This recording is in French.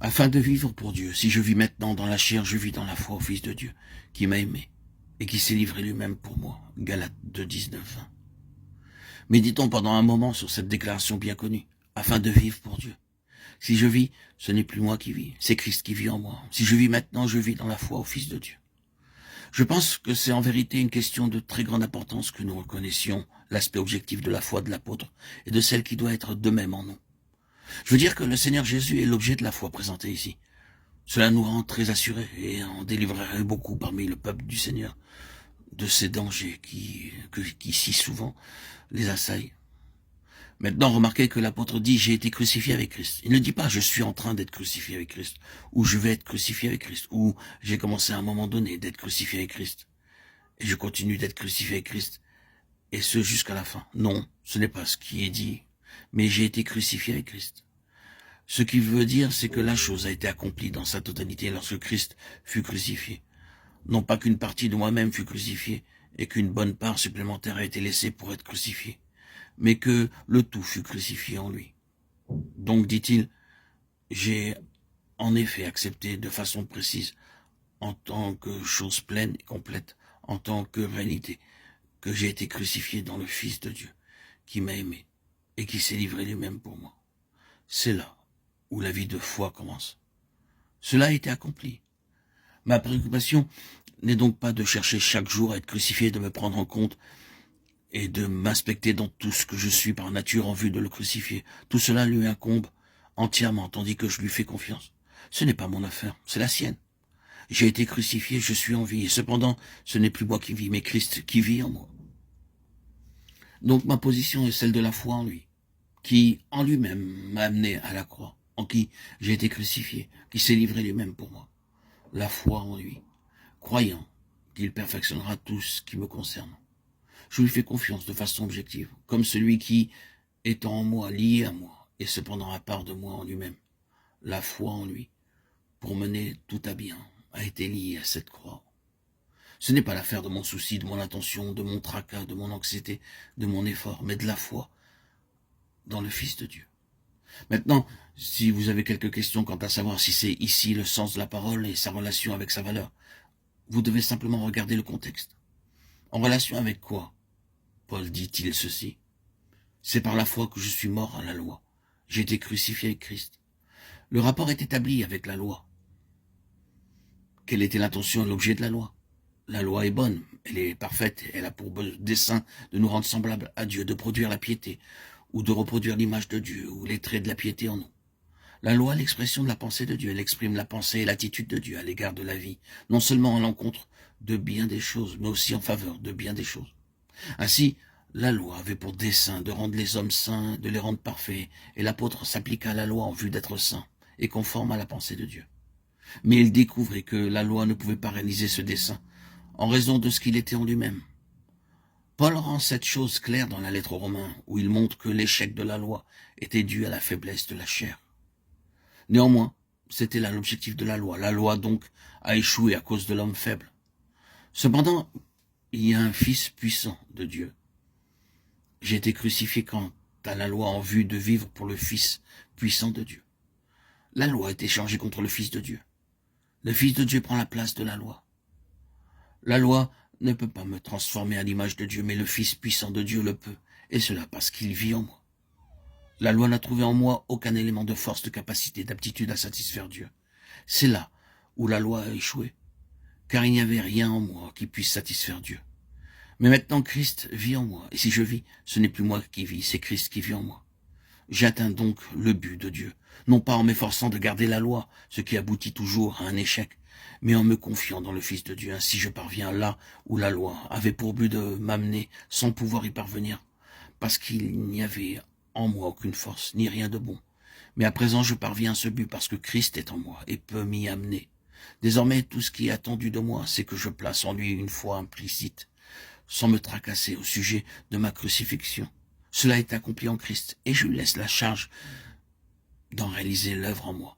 afin de vivre pour Dieu. Si je vis maintenant dans la chair, je vis dans la foi au Fils de Dieu, qui m'a aimé et qui s'est livré lui-même pour moi. Galates 2, 19-20. Méditons pendant un moment sur cette déclaration bien connue, afin de vivre pour Dieu. Si je vis, ce n'est plus moi qui vis, c'est Christ qui vit en moi. Si je vis maintenant, je vis dans la foi au Fils de Dieu. Je pense que c'est en vérité une question de très grande importance que nous reconnaissions l'aspect objectif de la foi de l'apôtre et de celle qui doit être de même en nous. Je veux dire que le Seigneur Jésus est l'objet de la foi présentée ici. Cela nous rend très assurés et en délivrerait beaucoup parmi le peuple du Seigneur de ces dangers qui si souvent les assaillent. Maintenant, remarquez que l'apôtre dit « j'ai été crucifié avec Christ ». Il ne dit pas « je suis en train d'être crucifié avec Christ » ou « je vais être crucifié avec Christ » ou « j'ai commencé à un moment donné d'être crucifié avec Christ et je continue d'être crucifié avec Christ et ce jusqu'à la fin ». Non, ce n'est pas ce qui est dit, mais j'ai été crucifié avec Christ. Ce qui veut dire, c'est que la chose a été accomplie dans sa totalité lorsque Christ fut crucifié. Non pas qu'une partie de moi-même fut crucifiée et qu'une bonne part supplémentaire a été laissée pour être crucifiée, mais que le tout fut crucifié en lui. Donc, dit-il, j'ai en effet accepté de façon précise, en tant que chose pleine et complète, en tant que réalité, que j'ai été crucifié dans le Fils de Dieu, qui m'a aimé et qui s'est livré lui-même pour moi. C'est là où la vie de foi commence. Cela a été accompli. Ma préoccupation n'est donc pas de chercher chaque jour à être crucifié, de me prendre en compte et de m'inspecter dans tout ce que je suis par nature en vue de le crucifier. Tout cela lui incombe entièrement, tandis que je lui fais confiance. Ce n'est pas mon affaire, c'est la sienne. J'ai été crucifié, je suis en vie, et cependant, ce n'est plus moi qui vis, mais Christ qui vit en moi. Donc ma position est celle de la foi en lui, qui en lui-même m'a amené à la croix, en qui j'ai été crucifié, qui s'est livré lui-même pour moi. La foi en lui, croyant qu'il perfectionnera tout ce qui me concerne. Je lui fais confiance de façon objective, comme celui qui, étant en moi, lié à moi, et cependant à part de moi en lui-même. La foi en lui, pour mener tout à bien, a été liée à cette croix. Ce n'est pas l'affaire de mon souci, de mon attention, de mon tracas, de mon anxiété, de mon effort, mais de la foi dans le Fils de Dieu. Maintenant, si vous avez quelques questions quant à savoir si c'est ici le sens de la parole et sa relation avec sa valeur, vous devez simplement regarder le contexte. En relation avec quoi Paul dit-il ceci? C'est par la foi que je suis mort à la loi. J'ai été crucifié avec Christ. Le rapport est établi avec la loi. Quelle était l'intention et l'objet de la loi? La loi est bonne, elle est parfaite, elle a pour dessein de nous rendre semblables à Dieu, de produire la piété, ou de reproduire l'image de Dieu, ou les traits de la piété en nous. La loi est l'expression de la pensée de Dieu, elle exprime la pensée et l'attitude de Dieu à l'égard de la vie, non seulement en l'encontre de bien des choses, mais aussi en faveur de bien des choses. Ainsi, la loi avait pour dessein de rendre les hommes saints, de les rendre parfaits, et l'apôtre s'appliqua à la loi en vue d'être saint et conforme à la pensée de Dieu. Mais il découvrit que la loi ne pouvait pas réaliser ce dessein, en raison de ce qu'il était en lui-même. Paul rend cette chose claire dans la lettre aux Romains, où il montre que l'échec de la loi était dû à la faiblesse de la chair. Néanmoins, c'était là l'objectif de la loi. La loi, donc, a échoué à cause de l'homme faible. Cependant, il y a un Fils puissant de Dieu. J'ai été crucifié quant à la loi en vue de vivre pour le Fils puissant de Dieu. La loi est échangée contre le Fils de Dieu. Le Fils de Dieu prend la place de la loi. La loi ne peut pas me transformer à l'image de Dieu, mais le Fils puissant de Dieu le peut, et cela parce qu'il vit en moi. La loi n'a trouvé en moi aucun élément de force, de capacité, d'aptitude à satisfaire Dieu. C'est là où la loi a échoué, car il n'y avait rien en moi qui puisse satisfaire Dieu. Mais maintenant Christ vit en moi, et si je vis, ce n'est plus moi qui vis, c'est Christ qui vit en moi. J'atteins donc le but de Dieu, non pas en m'efforçant de garder la loi, ce qui aboutit toujours à un échec, mais en me confiant dans le Fils de Dieu. Ainsi je parviens là où la loi avait pour but de m'amener sans pouvoir y parvenir, parce qu'il n'y avait en moi aucune force, ni rien de bon. Mais à présent je parviens à ce but parce que Christ est en moi et peut m'y amener. Désormais tout ce qui est attendu de moi, c'est que je place en lui une foi implicite, sans me tracasser au sujet de ma crucifixion. Cela est accompli en Christ, et je lui laisse la charge d'en réaliser l'œuvre en moi.